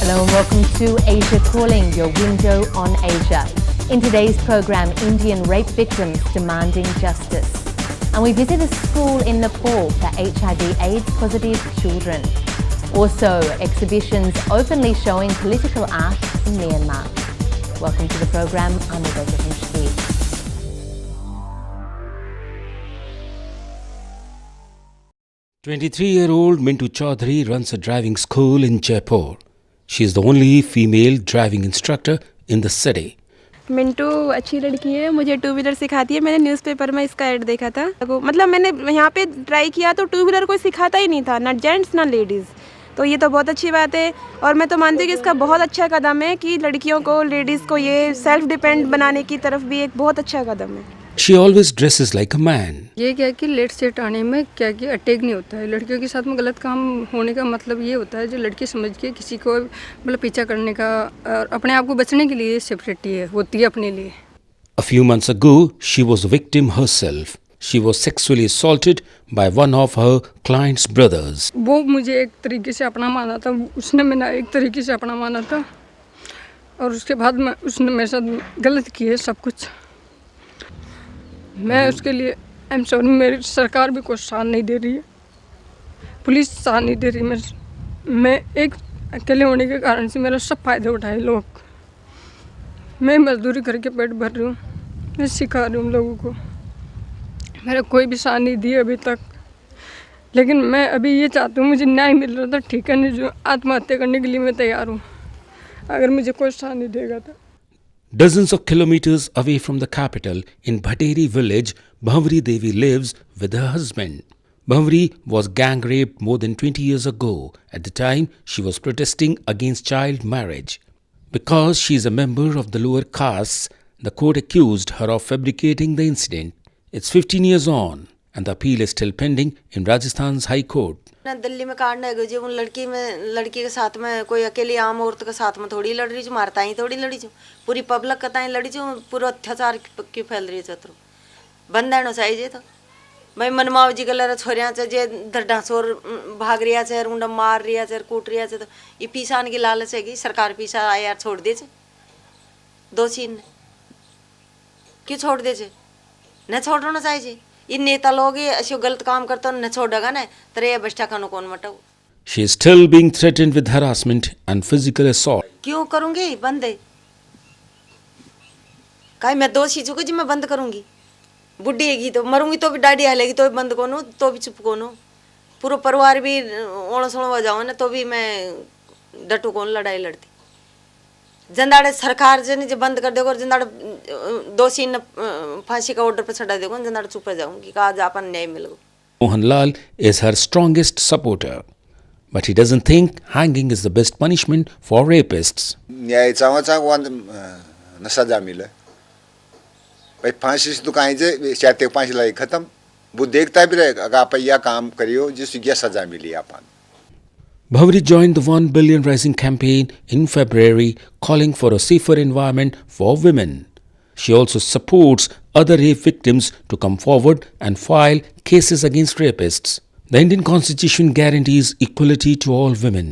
Hello and welcome to Asia Calling, your window on Asia. In today's program, Indian rape victims demanding justice. And we visit a school in Nepal for HIV/AIDS positive children. Also, exhibitions openly showing political art in Myanmar. Welcome to the program. I'm Rebecca Hinchby. "23-year-old Mintu Chaudhary runs a driving school in Jaipur. She is the only female driving instructor in the city. Mintu अच्छी लड़की है, मुझे two wheeler सिखाती है। मैंने newspaper में इसका add देखा था। मतलब मैंने यहाँ पे ट्राई किया तो टू व्हीलर कोई सिखाता ही नहीं था, ना जेंट्स ना लेडीज़। तो ये तो बहुत अच्छी बात है और मैं तो मानती हूँ कि इसका बहुत अच्छा कदम है कि लड़कियों को, लेडीज़ को ये सेल्फ डिपेंड बनाने की तरफ भी एक बहुत अच्छा कदम है। She always dresses like a man. ये क्या कि लेट सेट आने में क्या कि अटैक नहीं होता है। लड़कियों के साथ में गलत काम होने का मतलब ये होता है जो लड़की समझ के किसी को मतलब पीछा करने का और अपने आप को बचने के लिए सेपरेटी है होती है अपने लिए। A few months ago, she was a victim herself. She was sexually assaulted by one of her client's brothers. वो मुझे एक तरीके से अपना माना था, उसने मैंने एक तरीके से अपना माना था और उसके बाद में उसने मेरे साथ गलत किया है सब कुछ। मैं उसके लिए आई एम सॉरी, मेरी सरकार भी कोई साथ नहीं दे रही है, पुलिस साथ नहीं दे रही। मैं एक अकेले होने के कारण से मेरा सब फायदे उठाए लोग। मैं मजदूरी करके पेट भर रही हूँ, मैं सिखा रही हूँ लोगों को। मेरा कोई भी साथ नहीं दिया अभी तक, लेकिन मैं अभी ये चाहती हूँ मुझे न्याय मिल रहा था, ठीक है नहीं, जो आत्महत्या करने के लिए मैं तैयार हूँ अगर मुझे कोई साथ नहीं देगा तो। Dozens of kilometers away from the capital, in Bhateri village, Bhavri Devi lives with her husband. Bhavri was gang raped more than 20 years ago. At the time, she was protesting against child marriage. Because she is a member of the lower castes, the court accused her of fabricating the incident. It's 15 years on, and the appeal is still pending in Rajasthan's High Court. Delhi में कांड है जो उन लड़की के साथ में कोई अकेली आम औरत के साथ में थोड़ी लड़ रही जो मारता ही थोड़ी लड़ी जो पूरी पब्लिक का ताई लड़ी जो पूरा अत्याचार क्यों फैल रही है। बंद रहना चाहिए तो भाई मनमाव जी गलर छोरिया से जे दर्डा चोर भाग रहा है उंडा मार रहा है कूट रहा है तो ये पीछा आने की लालच है सरकार पीछा आए यार छोड़ दे दो चीन क्यों छोड़ दे न छोड़ना चाहिए। ये नेता लोग ऐसे गलत काम करते न छोड़ेगा ना तेरे ये बच्चा खानो कौन मटाऊ। She is still being threatened with harassment and physical assault. क्यों करूँगी बंद है काई मैं दोषी चुकी जी मैं बंद करूँगी। बुढ़ी हैगी तो मरूंगी तो भी डाढ़ी हालेगी तो भी बंद कौन तो भी चुप कौन पूरा परिवार भी ओण सोण हो जाओ ना तो भी मैं डटू कौन लड़ाई लड़ती। जंदाड़े सरकार जो बंद कर देगा और जंदाड़े दोषी न फांसी का ऑर्डर पर चढ़ा देगा जंदाड़े चुप जाऊंगी कि आज अपन न्याय मिलेगा। Mohanlal is her strongest supporter, but he doesn't think hanging is the best punishment for rapists. न्याय चाहवा न सजा मिले भाई फांसी से तो कहीं से चाहते फांसी लाई खत्म वो देखता भी रहेगा अगर आप यह काम करियो जिससे क्या सजा मिली अपन। Bhavri joined the 1 billion rising campaign in February, calling for a safer environment for women. She also supports other rape victims to come forward and file cases against rapists. The Indian Constitution guarantees equality to all women,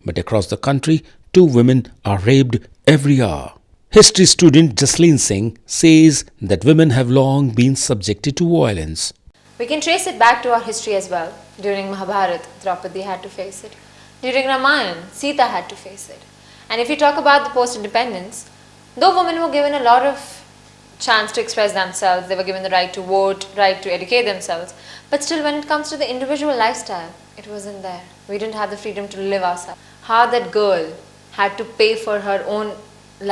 but across the country, 2 women are raped every hour. History student Jasleen Singh says that women have long been subjected to violence. We can trace it back to our history as well. During Mahabharata, Draupadi had to face it. During Ramayana, Sita had to face it. And if you talk about the post-independence, though women were given a lot of chance to express themselves, they were given the right to vote, right to educate themselves, but still when it comes to the individual lifestyle, it wasn't there. We didn't have the freedom to live ourselves. How that girl had to pay for her own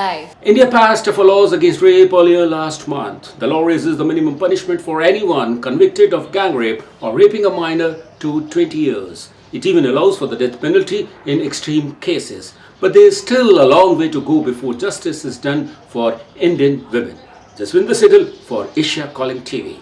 life. India passed tougher laws against rape earlier last month. The law raises the minimum punishment for anyone convicted of gang rape or raping a minor to 20 years. It even allows for the death penalty in extreme cases. But there is still a long way to go before justice is done for Indian women. Jaswinder Siddle for Asia Calling TV.